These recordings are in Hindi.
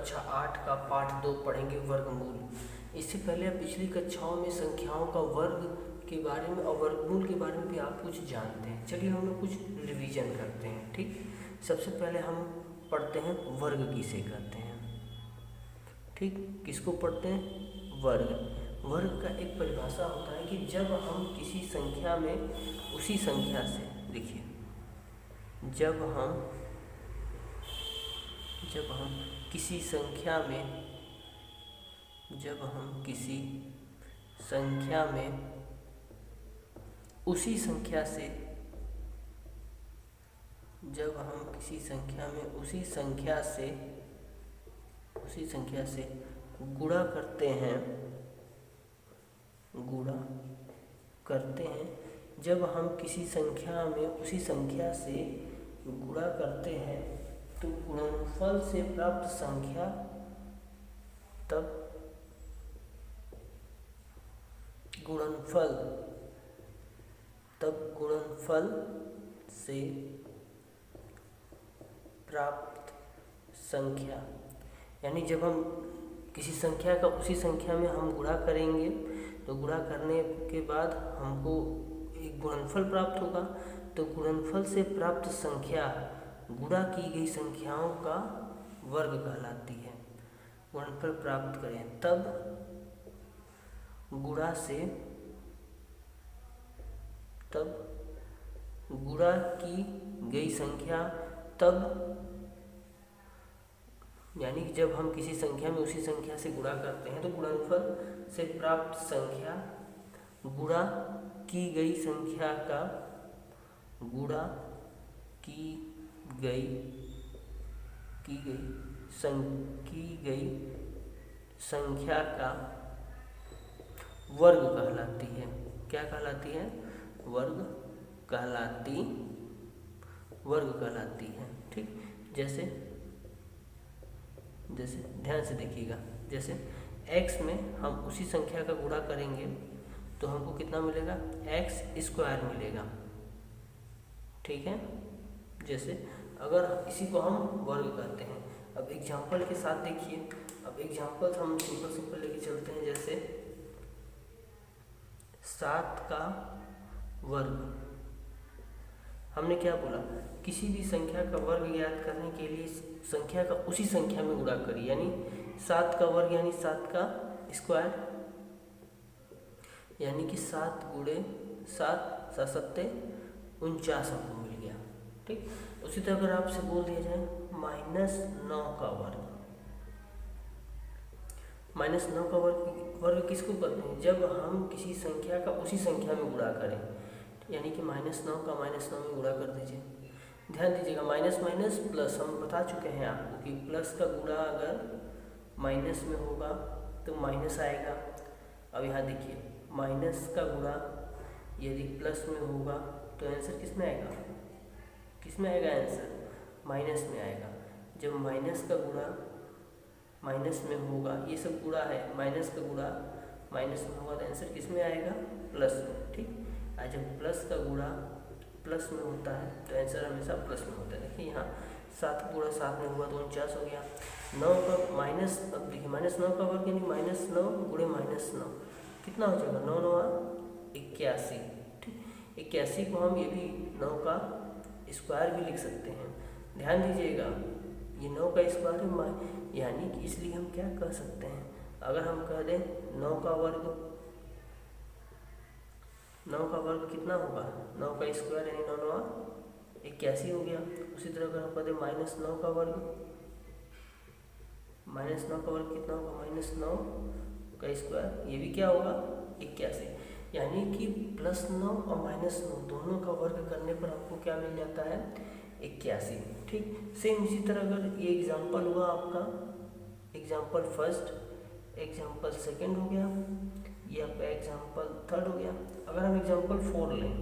कक्षा 8 का पाठ 2 पढ़ेंगे वर्गमूल। इससे पहले आप पिछली कक्षाओं में संख्याओं का वर्ग के बारे में और वर्गमूल के बारे में भी आप कुछ जानते हैं। चलिए हम लोग कुछ रिवीजन करते हैं। ठीक, सबसे पहले हम पढ़ते हैं वर्ग किसे कहते हैं। ठीक, किसको पढ़ते हैं? वर्ग। वर्ग का एक परिभाषा होता है कि जब हम किसी संख्या में उसी संख्या से, देखिए, जब हम किसी संख्या में उसी संख्या से गुणा करते हैं, जब हम किसी संख्या में उसी संख्या से गुणा करते हैं तो गुणनफल से प्राप्त संख्या तब गुणनफल से प्राप्त संख्या, यानी जब हम किसी संख्या का उसी संख्या में हम गुणा करेंगे तो गुणा करने के बाद हमको एक गुणनफल प्राप्त होगा। तो गुणनफल से प्राप्त संख्या गुणा की गई संख्याओं का वर्ग कहलाती है। गुणनफल प्राप्त करें तब गुणा की गई संख्या यानी कि जब हम किसी संख्या में उसी संख्या से गुणा करते हैं तो गुणनफल से प्राप्त संख्या गुणा की गई संख्या का वर्ग कहलाती है। क्या कहलाती है? वर्ग कहलाती है। ठीक, जैसे ध्यान से देखिएगा, जैसे x में हम उसी संख्या का गुणा करेंगे तो हमको कितना मिलेगा? x² मिलेगा। ठीक है, जैसे अगर इसी को हम वर्ग कहते हैं। अब एग्जाम्पल के साथ देखिए, अब एग्जाम्पल हम सिंपल लेके चलते हैं। जैसे 7 का वर्ग, हमने क्या बोला? किसी भी संख्या का वर्ग ज्ञात करने के लिए संख्या का उसी संख्या में गुणा करिए, यानी 7 का वर्ग यानी 7 का स्क्वायर, यानी कि 7 गुणे 7 7 49 हमको मिल गया। ठीक, उसी तरह अगर आपसे बोल दिया जाए -9 का वर्ग, -9 का वर्ग किसको कहते हैं? जब हम किसी संख्या का उसी संख्या में गुणा करें, यानी कि -9 का -9 में गुणा कर दीजिए। ध्यान दीजिएगा, माइनस माइनस प्लस, हम बता चुके हैं आपको कि प्लस का गुणा अगर माइनस में होगा तो माइनस आएगा। अब यहाँ देखिए, माइनस का गुणा यदि प्लस में होगा तो आंसर किस में आएगा? आंसर माइनस में आएगा। जब माइनस का गुणा माइनस में होगा, ये सब गुणा है, माइनस का गुणा माइनस में होगा तो आंसर किस में आएगा? प्लस में। ठीक, और जब प्लस का गुणा प्लस में होता है तो आंसर हमेशा प्लस में होता है। देखिए यहाँ 7 गुणा 7 में हुआ तो 49 हो गया। 9 का माइनस, अब देखिए -9 का वर्ग यानी -9 गुणे -9 कितना हो जाएगा? 9 9 81। ठीक, 81 को हम ये भी 9 का स्क्वायर भी लिख सकते हैं। ध्यान दीजिएगा, ये 9 का स्क्वायर है, यानी कि इसलिए हम क्या कह सकते हैं? अगर हम कह दें 9 का वर्ग कितना होगा? 9 का स्क्वायर यानी 9 9 81 हो गया। उसी तरह अगर हम कह दें -9 का वर्ग कितना होगा? -9 का स्क्वायर, ये भी क्या होगा? 81। यानी कि +9 और -9 दोनों का वर्ग करने पर आपको क्या मिल जाता है? 81। ठीक, सेम इसी तरह अगर ये एग्जाम्पल हुआ आपका, एग्जाम्पल फर्स्ट, एग्जाम्पल सेकेंड हो गया, ये आपका एग्जाम्पल थर्ड हो गया। अगर हम एग्जाम्पल 4 लें,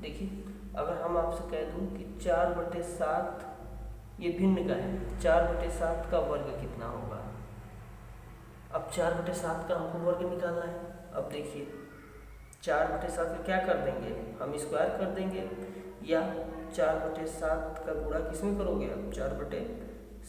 देखिए, अगर हम आपसे कह दूं कि 4/7 ये भिन्न का है, 4/7 का वर्ग कितना होगा? अब 4/7 का हमको वर्ग निकालना है। अब देखिए, 4/7 का क्या कर देंगे? हम स्क्वायर कर देंगे, या 4/7 का गुणा किस में करोगे? अब 4/7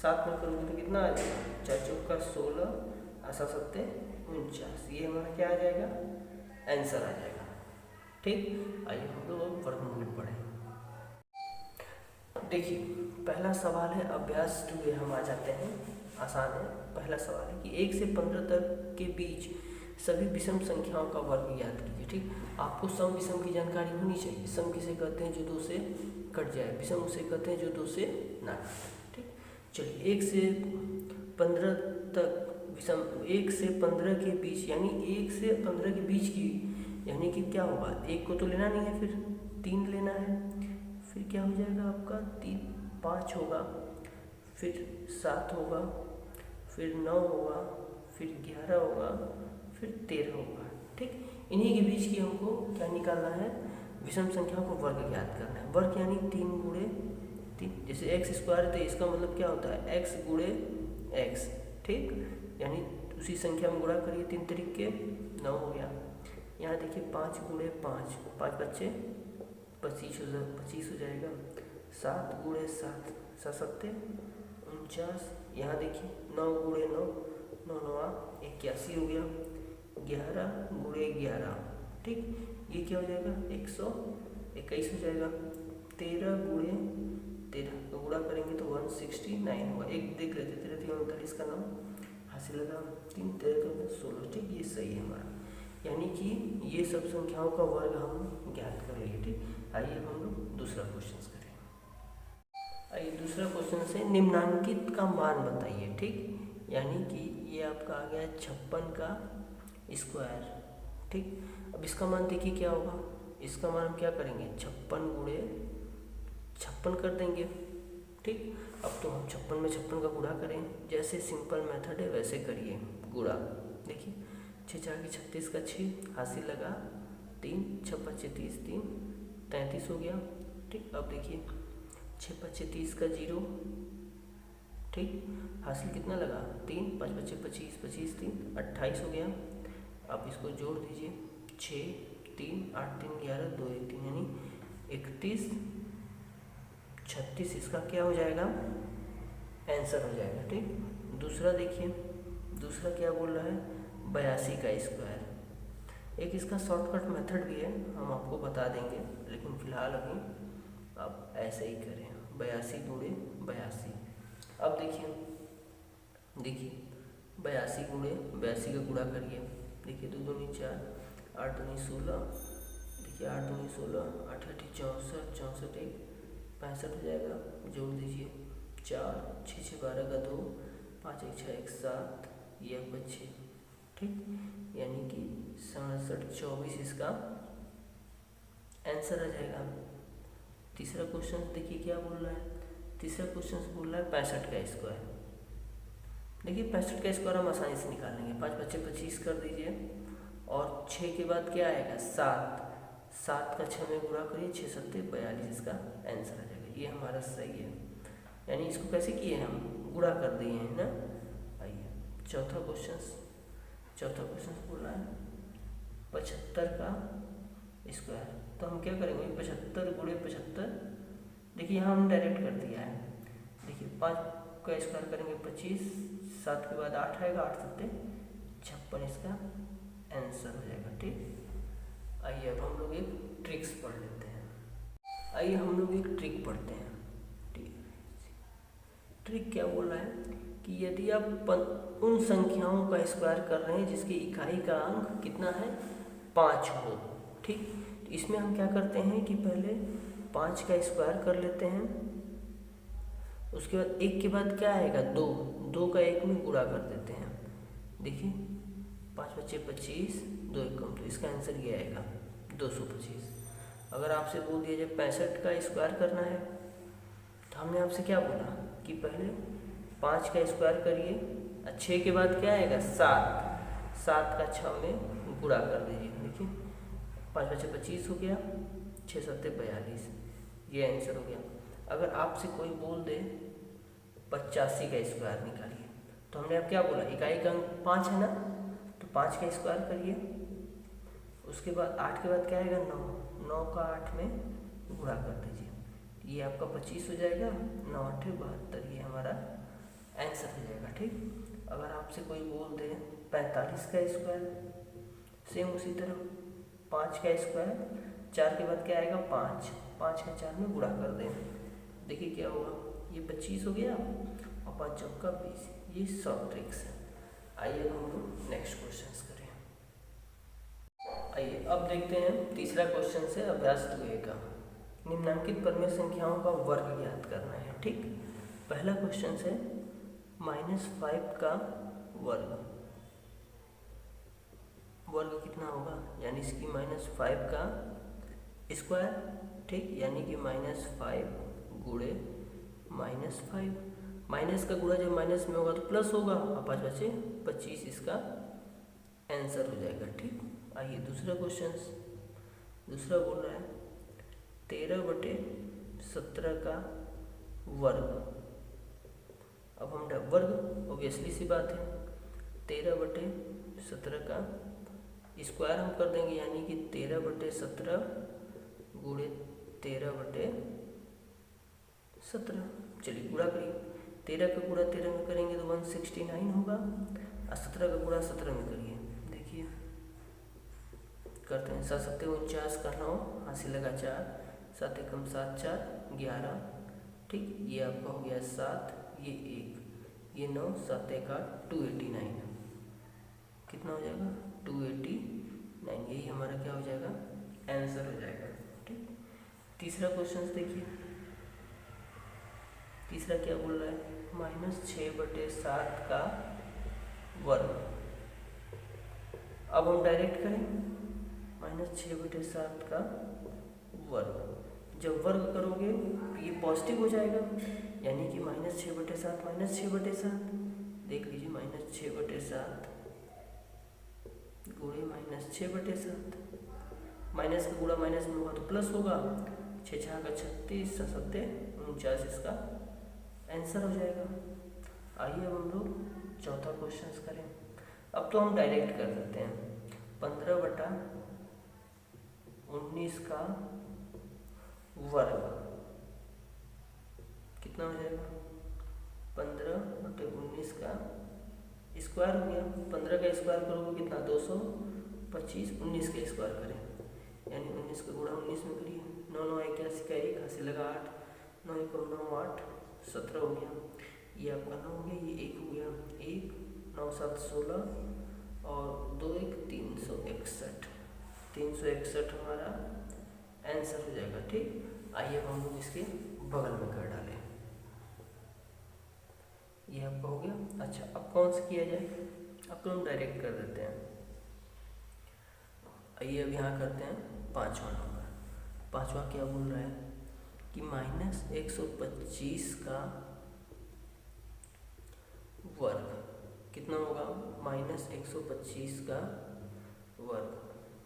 7 में करोगे तो कितना आ जाएगा, 4 चौका 16, 8 सत्ते 49, ये हमारा क्या आ जाएगा, आंसर आ जाएगा। ठीक, आइए हम लोग अब वर्गमूल पढ़ें। देखिए पहला सवाल है अभ्यास 2 हम आ जाते हैं, आसान है। पहला सवाल है कि 1 से 15 तक के बीच सभी विषम संख्याओं का वर्ग ज्ञात कीजिए। ठीक, आपको सम विषम की जानकारी होनी चाहिए। सम किसे कहते हैं, जो 2 से कट जाए, विषम उसे कहते हैं जो 2 से ना कटे। ठीक, चलिए 1 से 15 तक विषम, 1 से 15 के बीच यानी 1 से 15 के बीच की, यानी कि क्या होगा, 1 को तो लेना नहीं है, फिर 3 लेना है, फिर क्या हो जाएगा आपका 3, 5 होगा, फिर 7 होगा, फिर 9 होगा, फिर 11 होगा, फिर 13 होगा। ठीक, इन्हीं के बीच की हमको क्या निकालना है, विषम संख्याओं को वर्ग ज्ञात करना है। वर्ग यानी 3 गुणे 3, जैसे एक्स स्क्वायर है तो इसका मतलब क्या होता है, एक्स गुणे एक्स। ठीक, यानी उसी संख्या में गुणा करिए 3 तरीके, 9 हो गया। यहाँ देखिए 5 गुणे 5, 5 बच्चे 25 हो जाएगा। 7 गुणे 7, 7 सत्ते 49। यहाँ देखिए 9 गुणे 9, 9 9 81 हो गया। 11 गुणे 11, ठीक, ये क्या हो जाएगा 121 हो जाएगा। 13 गुणे 13 तो गुणा करेंगे तो 169 होगा। एक देख लेते, 13 3 39 का नाम हासिल लगा, 3 13 16। ठीक, ये सही है हमारा, यानी कि ये सब संख्याओं का वर्ग हम ज्ञात कर लिए। ठीक, आइए हम लोग दूसरा क्वेश्चन करें। आइए दूसरा क्वेश्चन से निम्नांकित का मान बताइए। ठीक, यानी कि ये आपका आ गया 56 का स्क्वायर। ठीक, अब इसका मान देखिए क्या होगा, इसका मान हम क्या करेंगे, 56 गुणे 56 कर देंगे। ठीक, अब तो हम 56 में 56 का गुणा करें, जैसे सिंपल मेथड है वैसे करिए गुणा। देखिए 6 4 की 36 का 6 हासिल लगा 3, 6 5 30 3 33 हो गया। ठीक, अब देखिए 6 5 30 का 0, ठीक, हासिल कितना लगा 3, 5 5 25 25 3 28 हो गया। अब इसको जोड़ दीजिए, 6 3 8 3 11 2 1 3 यानी 31 36 इसका क्या हो जाएगा, आंसर हो जाएगा। ठीक, दूसरा देखिए, दूसरा क्या बोल रहा है, 82 का स्क्वायर। एक इसका शॉर्टकट मेथड भी है, हम आपको बता देंगे, लेकिन फिलहाल अभी आप ऐसे ही करें, 82 गुणे 82। अब देखिए 82 गुणे 82 का गुणा करिए। देखिए 2 दूनी 4, 8 दूनी 16, देखिए 8 दूनी 16, 8 8 64, 64 1 65 हो जाएगा। जोड़ दीजिए 4 6 6 12 का 2, 5 1 6 1 7, ये 6। ठीक, यानी कि 67 24 इसका आंसर आ जाएगा। तीसरा क्वेश्चन देखिए क्या बोल रहा है, तीसरा क्वेश्चन बोल रहा है 65 का स्क्वायर। देखिए 65 का स्क्वायर हम आसानी से निकाल लेंगे, 5 बच्चे 25 कर दीजिए, और 6 के बाद क्या आएगा 7, 7 का 6 में गुणा करिए, 6 7 42 इसका आंसर आ जाएगा। ये हमारा सही है, यानी इसको कैसे किए हैं हम, गुणा कर दिए हैं ना। आइए चौथा क्वेश्चन बोल रहा है 75 का स्क्वायर। तो हम क्या करेंगे, 75 गुणे 75, देखिए यहाँ हम डायरेक्ट कर दिया है। देखिए 5 का स्क्वायर करेंगे 25, 7 के बाद 8 आएगा, 8 7 56 इसका आंसर हो जाएगा। ठीक, आइए अब हम लोग एक ट्रिक्स पढ़ लेते हैं। आइए हम लोग एक ट्रिक पढ़ते हैं। ट्रिक क्या बोल रहा है कि यदि आप उन संख्याओं का स्क्वायर कर रहे हैं जिसकी इकाई का अंक कितना है 5 हो। ठीक, तो इसमें हम क्या करते हैं कि पहले 5 का स्क्वायर कर लेते हैं, उसके बाद 1 के बाद क्या आएगा 2, 2 का 1 में गुणा कर देते हैं। देखिए 5 बच्चे 25, 2 1 कम, तो इसका आंसर ये आएगा 225। अगर आपसे बोल दिया जाए 65 का स्क्वायर करना है, तो हमने आपसे क्या बोला कि पहले 5 का स्क्वायर करिए, 6 के बाद क्या आएगा 7, 7 का 6 में गुणा कर दीजिए। देखिए 5 बच्चे 25 हो गया, 6 7 42, ये आंसर हो गया। अगर आपसे कोई बोल दे 85 का स्क्वायर निकालिए, तो हमने अब क्या बोला, इकाई का अंक 5 है ना, तो 5 का स्क्वायर करिए, उसके बाद 8 के बाद क्या आएगा 9, 9 का 8 में गुणा कर दीजिए, ये आपका 25 हो जाएगा। 9 8 72, ये हमारा आंसर हो जाएगा। ठीक, अगर आपसे कोई बोल दे 45 का स्क्वायर, सेम उसी तरह 5 का स्क्वायर, 4 के बाद क्या आएगा 5, 5 का 4 में गुणा कर दें, देखिए क्या होगा, ये 25 हो गया और 5 चौका 20। ये शॉर्ट ट्रिक्स है। आइए हम लोग नेक्स्ट क्वेश्चन करें। आइए अब देखते हैं तीसरा क्वेश्चन से अभ्यास 2A का। निम्नांकित परमेय संख्याओं का वर्ग ज्ञात करना है। ठीक, पहला क्वेश्चन है -5 का वर्ग, वर्ग कितना होगा, यानी इसकी -5 का स्क्वायर। ठीक, यानी कि -5 गुणे -5, माइनस का गुणा जब माइनस में होगा तो प्लस होगा और 5 बचे 25, इसका आंसर हो जाएगा। ठीक, आइए दूसरा क्वेश्चन, दूसरा बोल रहा है 13/17 का वर्ग। अब हम वर्ग ऑब्वियसली सी बात है, 13/17 का स्क्वायर हम कर देंगे, यानी कि 13/17 गुणे 13/17। चलिए गुणा करिए, 13 का गुणा 13 में करेंगे तो 169 होगा और 17 का गुणा 17 में करिए, देखिए करते हैं। 7 7 49 का 9, हासिल लगा 4, 7 एकम 7 4 11। ठीक, ये आपका हो गया 7, ये 1, ये 9, 7 1 8 289, कितना हो जाएगा 289, यही हमारा क्या हो जाएगा आंसर हो जाएगा। ठीक, तीसरा क्वेश्चन देखिए, तीसरा क्या बोल रहा है, -6/7 का वर्ग। अब हम डायरेक्ट करें, -6/7 का वर्ग, जब वर्ग करोगे ये पॉजिटिव हो जाएगा, यानी कि -6/7 -6/7, देख लीजिए -6/7 गुणे -6/7, माइनस का गुणा माइनस में होगा तो प्लस होगा, 6 6 का 36, 7 7 49, इसका आंसर हो जाएगा। आइए अब हम लोग चौथा क्वेश्चन करें। अब तो हम डायरेक्ट कर देते हैं, 15/19 का वर्ग कितना हो जाएगा, 15/19 का स्क्वायर हो गया, 15 का स्क्वायर करोगे कितना 225, 19 का स्क्वायर करें, यानी 19 का गुणा 19 में करिए, 9 9 81 का 1, हासिल लगा 8, 9 एकम 9 8 17 हो गया, ये आपका 9 हो गया, ये 1 हो गया, 1 9 7 16 और 2 1 361, 361 हमारा आंसर हो जाएगा। ठीक, आइए हम लोग इसके बगल में कर डालें, ये आपका हो गया। अच्छा, अब कौन सा किया जाए, अब तो हम डायरेक्ट कर देते हैं। आइए अब यहाँ करते हैं पाँचवा नंबर। पाँचवा क्या बोल रहा है कि -125 का वर्ग कितना होगा, -125 का वर्ग,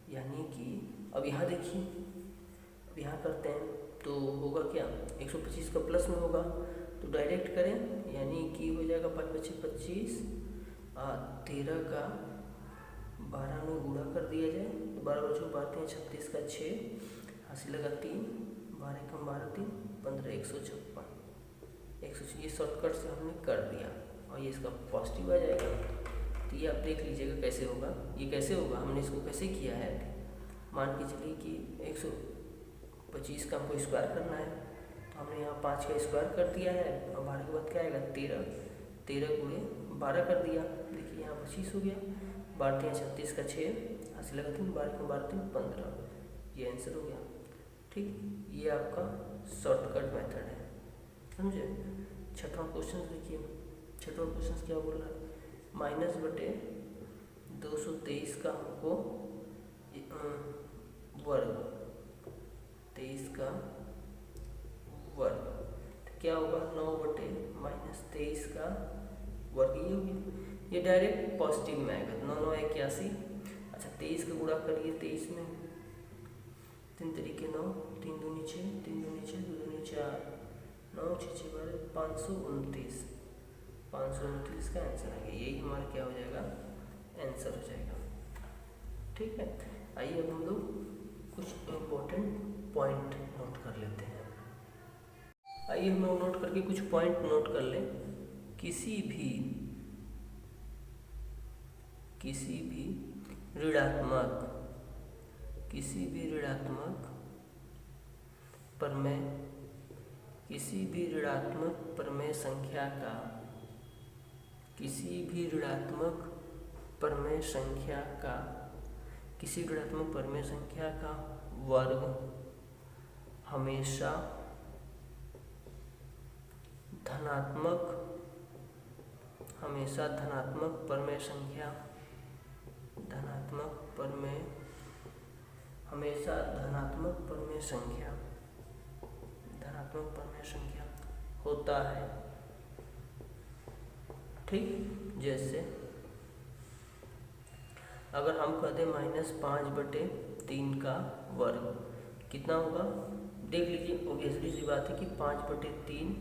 यानी कि अब यहाँ देखिए, अब यहाँ करते हैं तो होगा क्या, 125 का प्लस में होगा तो डायरेक्ट करें, यानी कि हो जाएगा 5 बचे 25, 13 का 12 में गुणा कर दिया जाए तो 12 बच्चों पाते हैं 36 का 6, हासिल लगा 3, 12 कम 12 3 15 156, 100, ये शॉर्टकट से हमने कर दिया और ये इसका पॉजिटिव आ जाएगा। तो ये आप देख लीजिएगा कैसे होगा, ये कैसे होगा, हमने इसको कैसे किया है। मान के चलिए कि 125 का हमको स्क्वायर करना है, तो हमने यहाँ 5 का स्क्वायर कर दिया है और 12 के बाद क्या आएगा 13, 13 गुणे 12 कर दिया, देखिए यहाँ 25 हो गया, 12 36 का 6, हासिल लगा 3, 12 का 12 3 15, ये आंसर हो गया। ठीक, ये आपका शॉर्टकट मेथड है, समझे। छठवां क्वेश्चन देखिए, छठवां क्वेश्चन क्या बोल रहा है, -223 का हमको वर्ग, 23 का वर्ग, तो क्या होगा 9/-23 का वर्ग, ये होगी, ये डायरेक्ट पॉजिटिव में आएगा, 9 9 81। अच्छा, 23 का गुणा करिए 23 में, 3 तरीके 9, 3 दूनी 6, 3 दूनी 6, 2 दूनी 4, 9 6 6 12 529, 529 का आंसर आ गया, यही हमारा क्या हो जाएगा आंसर हो जाएगा। ठीक है, आइए अब हम लोग कुछ इम्पोर्टेंट पॉइंट नोट कर लेते हैं। आइए हम लोग नोट करके कुछ पॉइंट नोट कर लें किसी भी ऋणात्मक परमेय संख्या का वर्ग हमेशा धनात्मक परमेय संख्या होता है। ठीक, जैसे अगर हम कहते हैं -5/3 का वर्ग कितना होगा, देख लीजिए, ऑब्वियसली सी बात है कि 5/3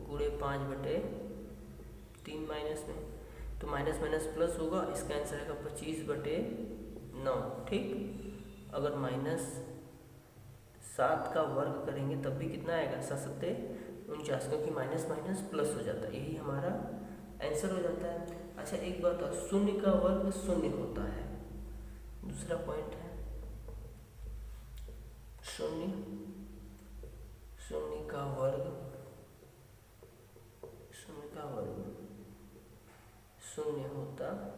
गुणे 5/3 माइनस में, तो माइनस माइनस प्लस होगा, इसका आंसर आएगा 25/9। ठीक, अगर -7 का वर्ग करेंगे तब भी कितना आएगा, 7×7=49, क्योंकि माइनस माइनस प्लस हो जाता है, यही हमारा आंसर हो जाता है। अच्छा, एक बात और, शून्य का वर्ग शून्य होता है, दूसरा पॉइंट है शून्य का वर्ग शून्य होता है।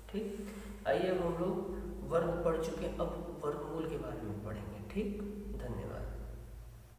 ठीक, आइए अब हम लोग वर्ग पढ़ चुके हैं, अब वर्गमूल के बारे में पढ़ेंगे। ठीक, धन्यवाद।